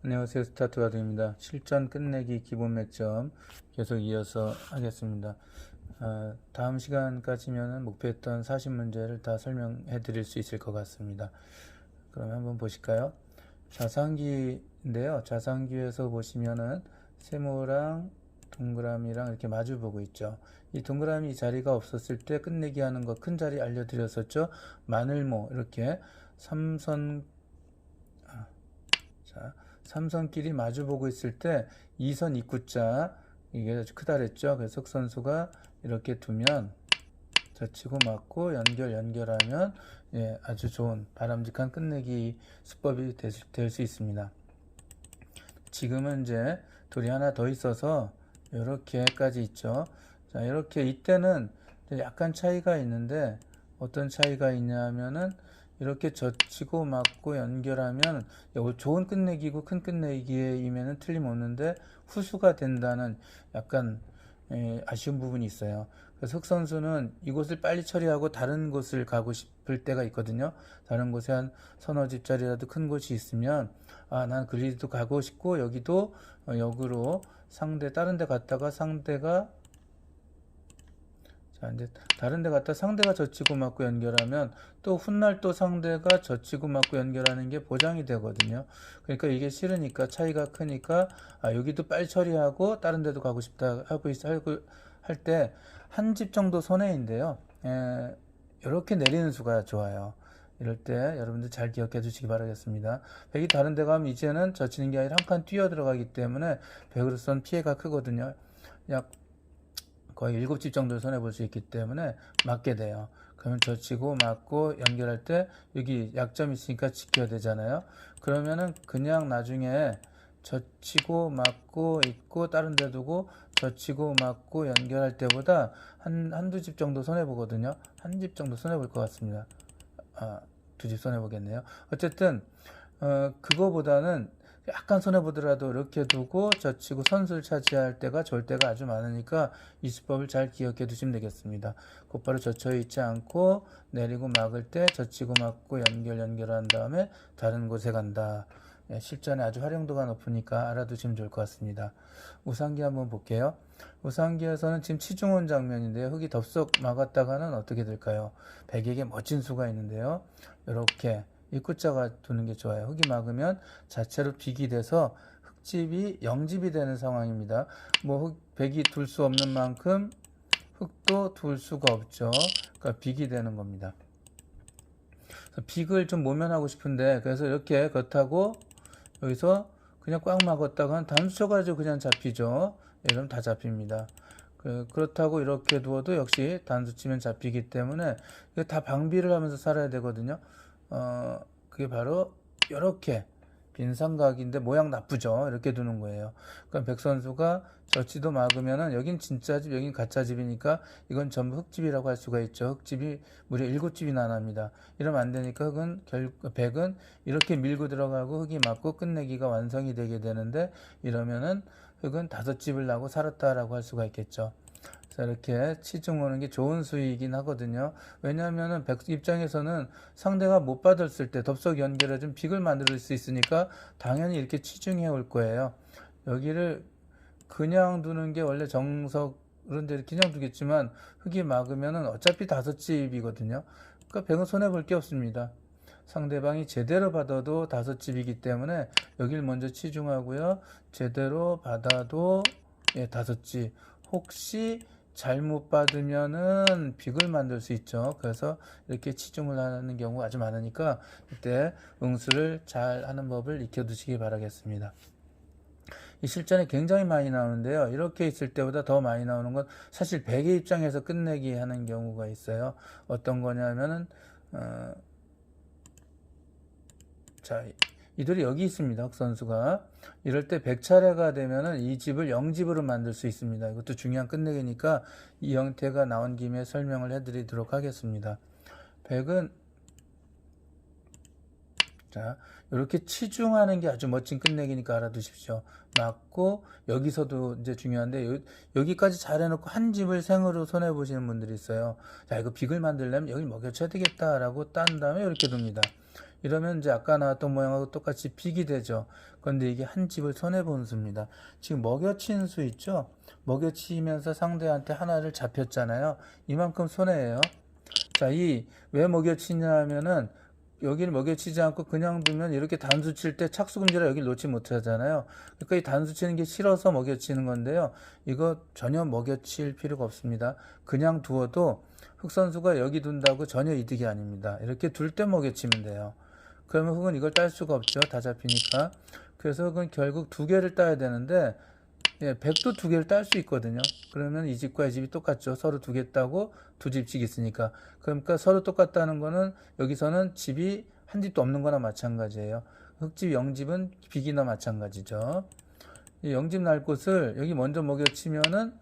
안녕하세요. 스타트 가드입니다. 실전 끝내기 기본 맥점 계속 이어서 하겠습니다. 다음 시간까지면 목표했던 40문제를 다 설명해 드릴 수 있을 것 같습니다. 그럼 한번 보실까요? 자산기인데요. 자산기에서 보시면은 세모랑 동그라미랑 이렇게 마주 보고 있죠. 이 동그라미 자리가 없었을 때 끝내기 하는 거 큰 자리 알려드렸었죠. 마늘모 이렇게 삼선 자, 삼선끼리 마주보고 있을 때 2선 입구자 이게 아주 크다 그랬죠. 그래서 석 선수가 이렇게 두면 젖히고 맞고 연결하면 아주 좋은 바람직한 끝내기 수법이 될 수 있습니다. 지금은 이제 돌이 하나 더 있어서 이렇게까지 있죠. 자, 이렇게 이때는 약간 차이가 있는데 어떤 차이가 있냐면은 이렇게 젖히고 맞고 연결하면 좋은 끝내기고 큰 끝내기에임에는 틀림없는데 후수가 된다는 약간 아쉬운 부분이 있어요. 그래서 흑 선수는 이곳을 빨리 처리하고 다른 곳을 가고 싶을 때가 있거든요. 다른 곳에 한 서너 집짜리라도 큰 곳이 있으면 난 그리도 가고 싶고 여기도 역으로 다른 데 갔다가 상대가 자, 이제 다른 데 갔다 상대가 젖히고 맞고 연결하면 또 훗날 또 상대가 젖히고 맞고 연결하는 게 보장이 되거든요. 그러니까 이게 싫으니까 차이가 크니까 여기도 빨리 처리하고 다른 데도 가고 싶다 하고 할 때 한 집 정도 손해인데요. 이렇게 내리는 수가 좋아요. 이럴 때 여러분들 잘 기억해 주시기 바라겠습니다. 백이 다른 데 가면 이제는 젖히는 게 아니라 한 칸 뛰어 들어가기 때문에 백으로선 피해가 크거든요. 약 거의 7집 정도 손해볼 수 있기 때문에 맞게 돼요. 그러면 젖히고 맞고 연결할 때 여기 약점이 있으니까 지켜야 되잖아요. 그러면은 그냥 나중에 젖히고 맞고 있고 다른 데 두고 젖히고 맞고 연결할 때보다 한두 집 정도 손해보거든요. 한 집 정도 손해볼 것 같습니다. 두 집 손해보겠네요. 어쨌든 그거보다는 약간 손해보더라도 이렇게 두고 젖히고 선수를 차지할 때가 좋을 때가 아주 많으니까 이 수법을 잘 기억해 두시면 되겠습니다. 곧바로 젖혀 있지 않고 내리고 막을 때 젖히고 막고 연결한 다음에 다른 곳에 간다. 실전에 아주 활용도가 높으니까 알아두시면 좋을 것 같습니다. 우상기 한번 볼게요. 우상기에서는 지금 치중원 장면인데요. 흙이 덥석 막았다가는 어떻게 될까요? 백에게 멋진 수가 있는데요. 이렇게 입구자가 두는 게 좋아요. 흙이 막으면 자체로 빅이 돼서 흙집이 영집이 되는 상황입니다. 백이 둘 수 없는 만큼 흙도 둘 수가 없죠. 그러니까 빅이 되는 겁니다. 빅을 좀 모면하고 싶은데 그래서 이렇게 그렇다고 여기서 그냥 꽉 막았다가 단수 쳐가지고 그냥 잡히죠. 이러면 다 잡힙니다. 그렇다고 이렇게 두어도 역시 단수 치면 잡히기 때문에 다 방비를 하면서 살아야 되거든요. 그게 바로 이렇게 빈삼각인데 모양 나쁘죠. 이렇게 두는 거예요. 그럼 백 선수가 저치도 막으면은 여긴 진짜 집, 여긴 가짜 집이니까 이건 전부 흙집이라고 할 수가 있죠. 흙집이 무려 7집이나 납니다. 이러면 안 되니까 백은 이렇게 밀고 들어가고 흙이 맞고 끝내기가 완성이 되게 되는데 이러면은 흙은 5집을 나고 살았다라고 할 수가 있겠죠. 자, 이렇게 치중 오는 게 좋은 수익이긴 하거든요. 왜냐하면은 백 입장에서는 상대가 못 받았을 때 덥석 연결해준 빅을 만들 수 있으니까 당연히 이렇게 치중해 올 거예요. 여기를 그냥 두는 게 원래 정석은 이렇게 그냥 두겠지만 흙이 막으면은 어차피 5집이거든요. 그러니까 백은 손해 볼 게 없습니다. 상대방이 제대로 받아도 5집이기 때문에 여길 먼저 치중하고요. 제대로 받아도 5집. 혹시 잘못 받으면은 빅을 만들 수 있죠. 그래서 이렇게 치중을 하는 경우가 아주 많으니까 이때 응수를 잘 하는 법을 익혀두시기 바라겠습니다. 이 실전에 굉장히 많이 나오는데요. 이렇게 있을 때보다 더 많이 나오는 건 사실 백의 입장에서 끝내기 하는 경우가 있어요. 어떤 거냐면은 자, 이들이 여기 있습니다. 흑 선수가. 이럴 때 100차례가 되면은 이 집을 0집으로 만들 수 있습니다. 이것도 중요한 끝내기니까 이 형태가 나온 김에 설명을 해드리도록 하겠습니다. 100은 자, 이렇게 치중하는 게 아주 멋진 끝내기니까 알아두십시오. 맞고 여기서도 이제 중요한데 여기까지 잘 해놓고 한 집을 생으로 손해보시는 분들이 있어요. 자, 이거 빅을 만들려면 여기 먹여쳐야 되겠다라고 딴 다음에 이렇게 둡니다. 이러면 이제 아까 나왔던 모양하고 똑같이 빅이 되죠. 그런데 이게 한 집을 손해보는 수입니다. 지금 먹여친 수 있죠? 먹여치면서 상대한테 하나를 잡혔잖아요. 이만큼 손해예요. 자, 이 왜 먹여치냐 하면은 여기를 먹여치지 않고 그냥 두면 이렇게 단수 칠 때 착수금지라 여기를 놓지 못하잖아요. 그러니까 이 단수 치는 게 싫어서 먹여치는 건데요. 이거 전혀 먹여칠 필요가 없습니다. 그냥 두어도 흑 선수가 여기 둔다고 전혀 이득이 아닙니다. 이렇게 둘 때 먹여치면 돼요. 그러면 흑은 이걸 딸 수가 없죠. 다 잡히니까. 그래서 흑은 결국 두 개를 따야 되는데 예, 100도 두 개를 딸 수 있거든요. 그러면 이 집과 이 집이 똑같죠. 서로 두 개 따고 두 집씩 있으니까. 그러니까 서로 똑같다는 거는 여기서는 집이 한 집도 없는 거나 마찬가지예요. 흑집, 영집은 빅이나 마찬가지죠. 이 영집 날 곳을 여기 먼저 먹여치면은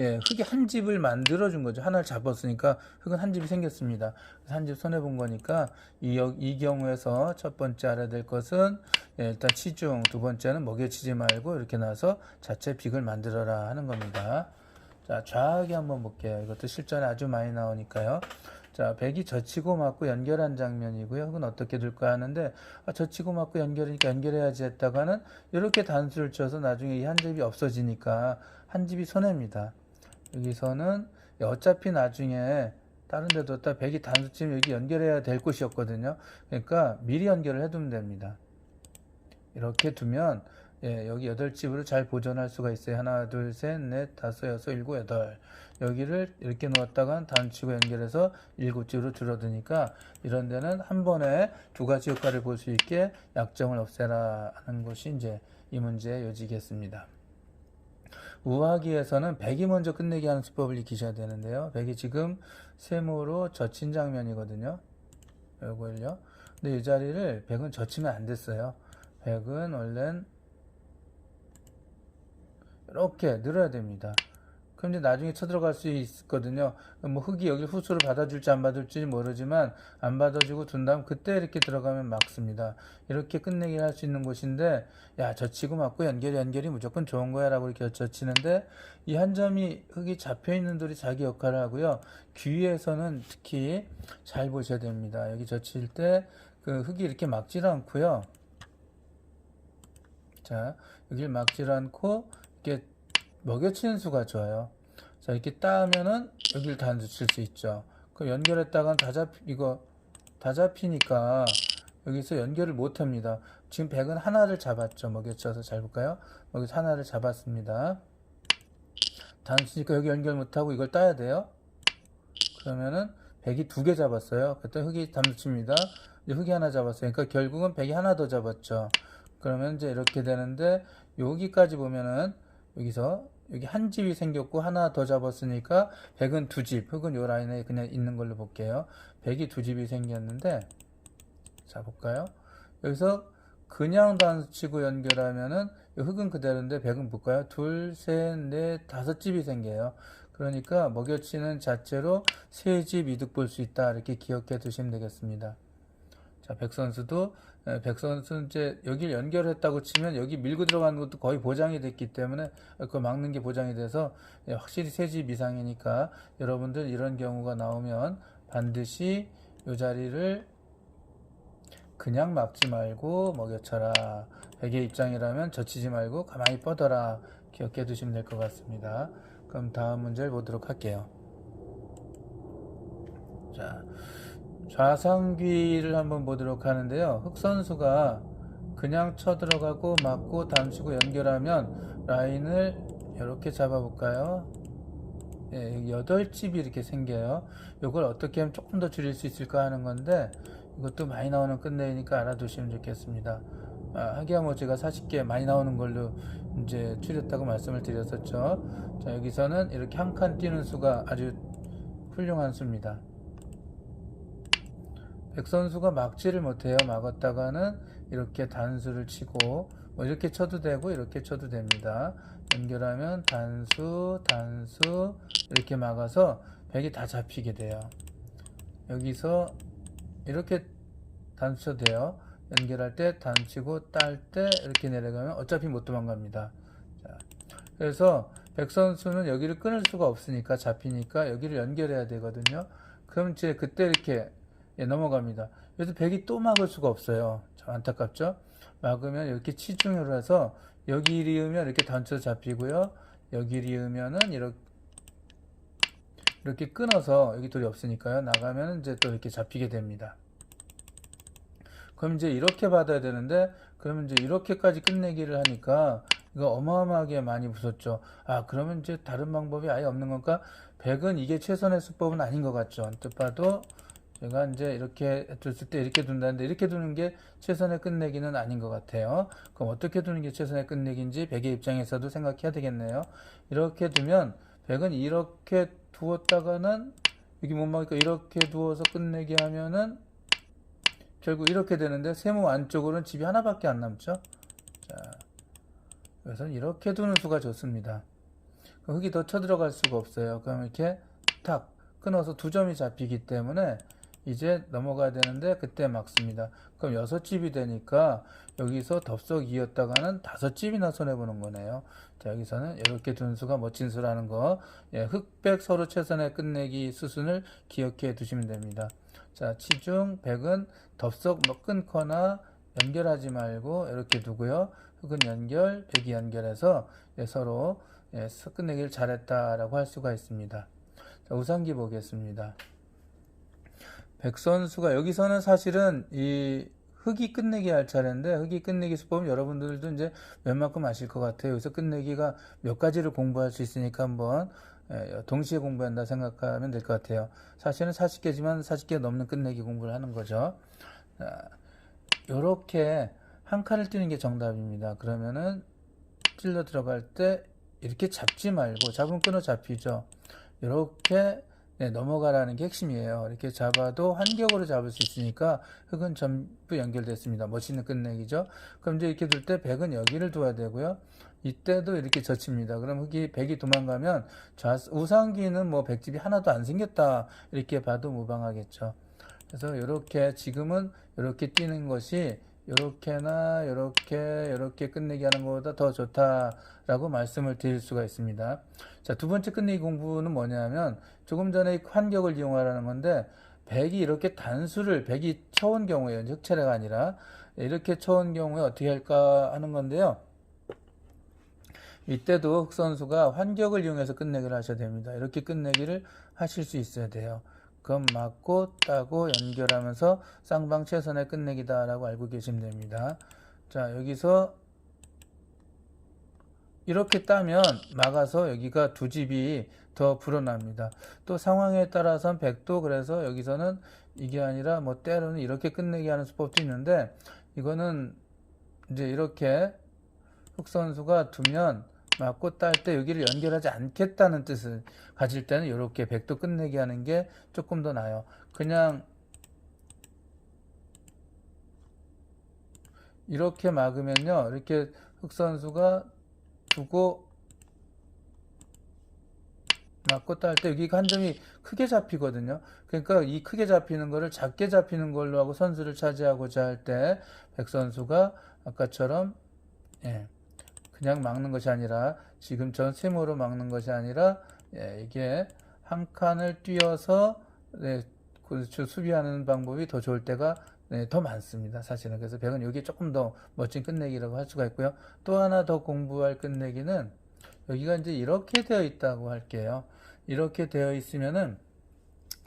예, 흑이 한 집을 만들어 준 거죠. 하나를 잡았으니까 흑은 한 집이 생겼습니다. 한 집 손해 본 거니까 이 경우에서 첫 번째 알아야 될 것은 예, 일단 치중, 두 번째는 먹여치지 말고 이렇게 나와서 자체 빅을 만들어라 하는 겁니다. 자, 좌악이 한번 볼게요. 이것도 실전에 아주 많이 나오니까요. 자, 백이 젖히고 맞고 연결한 장면이고요. 흑은 어떻게 될까 하는데 젖히고 맞고 연결이니까 연결해야지 했다가는 이렇게 단수를 쳐서 나중에 이 한 집이 없어지니까 한 집이 손해입니다. 여기서는 어차피 나중에 다른 데도 다 백이 단수 치면 여기 연결해야 될 곳이었거든요. 그러니까 미리 연결을 해두면 됩니다. 이렇게 두면 예, 여기 8집으로 잘 보존할 수가 있어요. 하나, 둘, 셋, 넷, 다섯, 여섯, 일곱, 여덟. 여기를 이렇게 놓았다가 단치고 연결해서 7집으로 줄어드니까 이런 데는 한 번에 두 가지 효과를 볼 수 있게 약정을 없애라 하는 것이 이제 이 문제의 요지겠습니다. 우하기에서는 백이 먼저 끝내기 하는 수법을 익히셔야 되는데요. 백이 지금 세모로 젖힌 장면이거든요. 요걸요. 근데 이 자리를 백은 젖히면 안 됐어요. 백은 원래는 이렇게 늘어야 됩니다. 그럼 이제 나중에 쳐들어갈 수 있거든요. 뭐 흑이 여기 후수를 받아줄지 안 받을지 모르지만 안 받아주고 둔 다음 그때 이렇게 들어가면 막습니다. 이렇게 끝내기 할 수 있는 곳인데 야 젖히고 맞고 연결이 무조건 좋은 거야 라고 이렇게 젖히는데 이 한 점이 흑이 잡혀있는 돌이 자기 역할을 하고요. 귀에서는 특히 잘 보셔야 됩니다. 여기 젖힐 때 그 흑이 이렇게 막질 않고요. 자 여기를 막질 않고 이렇게 먹여치는 수가 좋아요. 자, 이렇게 따면은 여기를 단수 칠 수 있죠. 그 연결했다간 다 잡히니까 여기서 연결을 못 합니다. 지금 백은 하나를 잡았죠. 먹여쳐서 잘 볼까요? 여기서 하나를 잡았습니다. 단수니까 여기 연결 못하고 이걸 따야 돼요. 그러면은 백이 두 개 잡았어요. 그랬더니 흑이 단수 칩니다. 이제 흑이 하나 잡았어요. 그러니까 결국은 백이 하나 더 잡았죠. 그러면 이제 이렇게 되는데 여기까지 보면은 여기서 여기 한 집이 생겼고 하나 더 잡았으니까 백은 두 집, 흑은 요 라인에 그냥 있는 걸로 볼게요. 백이 두 집이 생겼는데 자 볼까요? 여기서 그냥 단수 치고 연결하면은 흑은 그대로인데 백은 볼까요? 둘, 셋, 넷, 다섯 집이 생겨요. 그러니까 먹여치는 자체로 세 집 이득 볼 수 있다 이렇게 기억해 두시면 되겠습니다. 자, 백선수 이제 여기를 연결했다고 치면 여기 밀고 들어가는 것도 거의 보장이 됐기 때문에 그걸 막는 게 보장이 돼서 확실히 세 집 이상이니까 여러분들 이런 경우가 나오면 반드시 이 자리를 그냥 막지 말고 먹여쳐라. 백의 입장이라면 젖히지 말고 가만히 뻗어라. 기억해 두시면 될 것 같습니다. 그럼 다음 문제를 보도록 할게요. 자. 좌상귀를 한번 보도록 하는데요. 흑 선수가 그냥 쳐들어가고 맞고 단수고 연결하면 라인을 이렇게 잡아볼까요? 예, 8집이 이렇게 생겨요. 이걸 어떻게 하면 조금 더 줄일 수 있을까 하는 건데 이것도 많이 나오는 끝내니까 알아두시면 좋겠습니다. 하기야 뭐 제가 40개 많이 나오는 걸로 이제 줄였다고 말씀을 드렸었죠. 자, 여기서는 이렇게 한 칸 뛰는 수가 아주 훌륭한 수입니다. 백선수가 막지를 못해요. 막았다가는 이렇게 단수를 치고 뭐 이렇게 쳐도 되고 이렇게 쳐도 됩니다. 연결하면 단수 이렇게 막아서 백이 다 잡히게 돼요. 여기서 이렇게 단수 쳐도 돼요. 연결할 때 단치고 딸 때 이렇게 내려가면 어차피 못 도망갑니다. 자, 그래서 백선수는 여기를 끊을 수가 없으니까 잡히니까 여기를 연결해야 되거든요. 그럼 이제 그때 이렇게 예, 넘어갑니다. 그래서 백이 또 막을 수가 없어요. 참 안타깝죠? 막으면 이렇게 치중을 해서 여기 리으면 이렇게 단추 잡히고요. 여기 리으면은 이렇게 끊어서 여기 돌이 없으니까요. 나가면 이제 또 이렇게 잡히게 됩니다. 그럼 이제 이렇게 받아야 되는데, 그러면 이제 이렇게까지 끝내기를 하니까 이거 어마어마하게 많이 부쉈죠. 아, 그러면 이제 다른 방법이 아예 없는 건가? 100은 이게 최선의 수법은 아닌 것 같죠. 언뜻 봐도 제가 이제 이렇게 뒀을 때 이렇게 둔다는데, 이렇게 두는 게 최선의 끝내기는 아닌 것 같아요. 그럼 어떻게 두는 게 최선의 끝내기인지 100의 입장에서도 생각해야 되겠네요. 이렇게 두면 100은 이렇게 두었다가는 여기 못 막으니까 이렇게 두어서 끝내기 하면은 결국 이렇게 되는데, 세모 안쪽으로는 집이 하나밖에 안 남죠. 자, 그래서 이렇게 두는 수가 좋습니다. 흙이 더 쳐들어갈 수가 없어요. 그럼 이렇게 탁 끊어서 두 점이 잡히기 때문에 이제 넘어가야 되는데 그때 막습니다. 그럼 6집이 되니까 여기서 덥석 이었다가는 5집이나 손해보는 거네요. 자, 여기서는 이렇게 둔 수가 멋진 수라는 거, 예, 흑백 서로 최선의 끝내기 수순을 기억해 두시면 됩니다. 자, 치중 100은 덥석 끊거나 연결하지 말고 이렇게 두고요. 흑은 연결, 100이 연결해서 서로 끝내기를 잘했다라고 할 수가 있습니다. 자, 우상기 보겠습니다. 백 선수가 여기서는 사실은 이 흑이 끝내기 할 차례인데, 흑이 끝내기 수법은 여러분들도 이제 웬만큼 아실 것 같아요. 여기서 끝내기가 몇 가지를 공부할 수 있으니까 한번 동시에 공부한다 생각하면 될 것 같아요. 사실은 40개지만 40개 넘는 끝내기 공부를 하는 거죠. 요렇게 한 칸을 띄는 게 정답입니다. 그러면은 찔러 들어갈 때 이렇게 잡지 말고, 잡으면 끊어 잡히죠. 이렇게 넘어가라는 게 핵심이에요. 이렇게 잡아도 한격으로 잡을 수 있으니까 흑은 전부 연결됐습니다. 멋있는 끝내기죠. 그럼 이제 이렇게 둘 때 100은 여기를 둬야 되고요. 이때도 이렇게 젖힙니다. 그럼 흑이 100이 도망가면 우상기는 뭐 100집이 하나도 안 생겼다 이렇게 봐도 무방하겠죠. 그래서 이렇게 지금은 이렇게 뛰는 것이 요렇게나 요렇게 끝내기 하는 것보다 더 좋다라고 말씀을 드릴 수가 있습니다. 자, 두 번째 끝내기 공부는 뭐냐면 조금 전에 환격을 이용하라는 건데, 100이 이렇게 단수를 100이 쳐온 경우에, 흑차례가 아니라 이렇게 쳐온 경우에 어떻게 할까 하는 건데요. 이때도 흑선수가 환격을 이용해서 끝내기를 하셔야 됩니다. 이렇게 끝내기를 하실 수 있어야 돼요. 그럼 맞고 따고 연결하면서 쌍방 최선의 끝내기다 라고 알고 계시면 됩니다. 자, 여기서 이렇게 따면 막아서 여기가 두 집이 더 불어납니다. 또 상황에 따라서는 100도, 그래서 여기서는 이게 아니라 뭐 때로는 이렇게 끝내기 하는 수법도 있는데, 이거는 이제 이렇게 흑선수가 두면 맞고 딸 때 여기를 연결하지 않겠다는 뜻을 가질 때는 이렇게 100도 끝내기 하는 게 조금 더 나아요. 그냥 이렇게 막으면요, 이렇게 흑선수가 두고 맞고 딸 때 여기가 한 점이 크게 잡히거든요. 그러니까 이 크게 잡히는 거를 작게 잡히는 걸로 하고 선수를 차지하고자 할 때 백선수가 아까처럼 그냥 막는 것이 아니라, 지금처럼 세모로 막는 것이 아니라 이게 한 칸을 띄어서 수비하는 방법이 더 좋을 때가 더 많습니다. 사실은. 그래서 100은 여기 조금 더 멋진 끝내기라고 할 수가 있고요. 또 하나 더 공부할 끝내기는 여기가 이제 이렇게 되어 있다고 할게요. 이렇게 되어 있으면은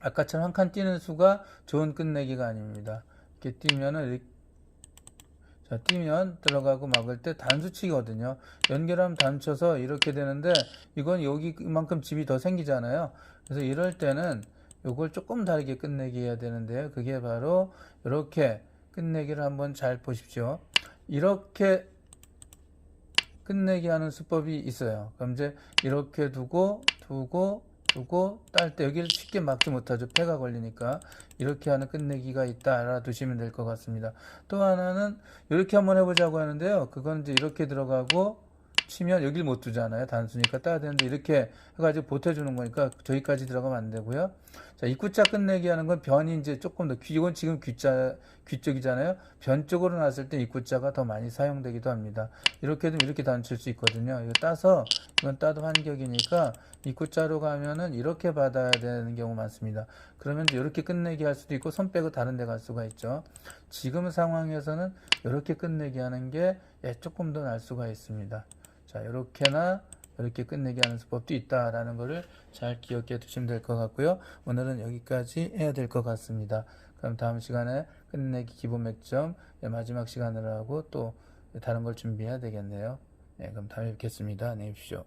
아까처럼 한 칸 띄는 수가 좋은 끝내기가 아닙니다. 이렇게 띄면은, 자, 띄면 들어가고 막을 때 단수치거든요. 연결하면 단쳐서 이렇게 되는데, 이건 여기만큼 집이 더 생기잖아요. 그래서 이럴 때는 요걸 조금 다르게 끝내기 해야 되는데요. 그게 바로 이렇게 끝내기를 한번 잘 보십시오. 이렇게 끝내기 하는 수법이 있어요. 그럼 이제 이렇게 두고 딸 때 여기를 쉽게 막지 못하죠. 패가 걸리니까. 이렇게 하는 끝내기가 있다 알아두시면 될 것 같습니다. 또 하나는 이렇게 한번 해보자고 하는데요. 그건 이제 이렇게 들어가고 치면 여길 못 두잖아요. 단수니까 따야 되는데 이렇게 해가지고 보태주는 거니까 저기까지 들어가면 안 되고요. 자, 입구자 끝내기 하는 건 변이 이제 조금 더 이건 지금 귀 쪽이잖아요. 변 쪽으로 놨을 때 입구자가 더 많이 사용되기도 합니다. 이렇게 되면 이렇게 단칠 수 있거든요. 이거 따서 이건 따도 환격이니까 입구자로 가면은 이렇게 받아야 되는 경우 많습니다. 그러면 이제 이렇게 끝내기 할 수도 있고 손 빼고 다른 데 갈 수가 있죠. 지금 상황에서는 이렇게 끝내기 하는 게 조금 더 날 수가 있습니다. 자, 이렇게나 이렇게 끝내기 하는 수법도 있다라는 것을 잘 기억해 두시면 될 것 같고요. 오늘은 여기까지 해야 될 것 같습니다. 그럼 다음 시간에 끝내기 기본 맥점 마지막 시간으로 하고 또 다른 걸 준비해야 되겠네요. 네, 그럼 다음에 뵙겠습니다. 안녕히 계십시오.